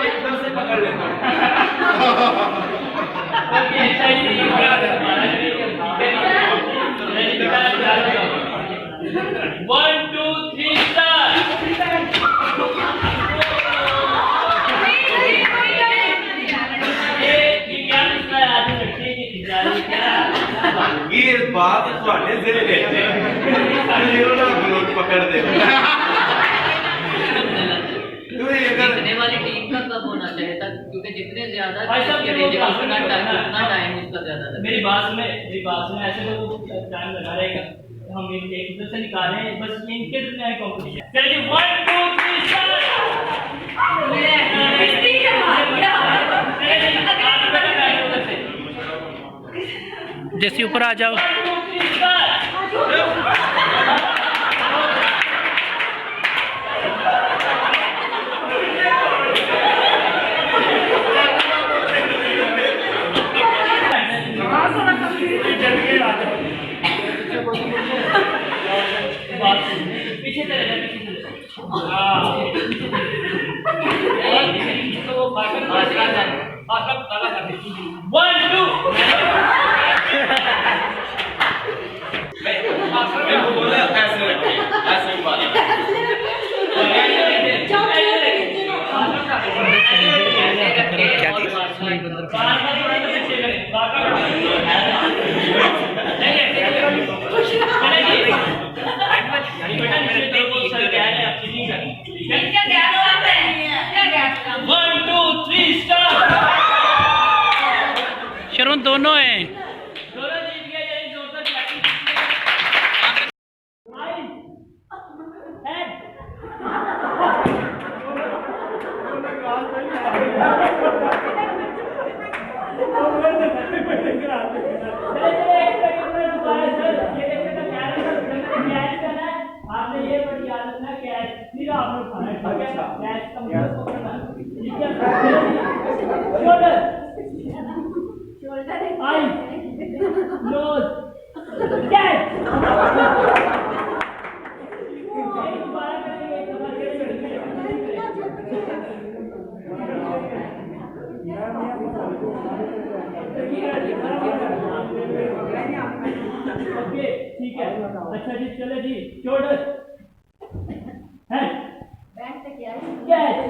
एकदम से पकड़ लेता हूँ। One, two, three, start. ये बात ਤੁਹਾਡੇ ਦਿਲ ਵਿੱਚ जीरो ना ग्लोट पकड़ दे। जीतने वाली टीम का कब होना चाहिए था, क्योंकि जितने ज्यादा उतना टाइम उसका ज्यादा लगेगा। मेरी बात सुने ऐसे तो टाइम लगा रहेगा, हम एक दूसरे से निकालें बस इनके दरमियान कंपटीशन। चलिए 1 2 3 स्टार्ट। जैसे ऊपर आ जाओ। पीछे चले जाए, तो वो फाटक काला कर दे। 1 2 मेरे को बोला ऐसे रखिए, ऐसे ही बात। शरण दोनों हैं। आपने ये बड़ी याद रखना कैच फिर आपने उठाना है, कैच का मतलब पकड़ना, ठीक है। Shoulder eye nose catch. Okay ठीक है, अच्छा जी चले जी। शोल्डर है कैच।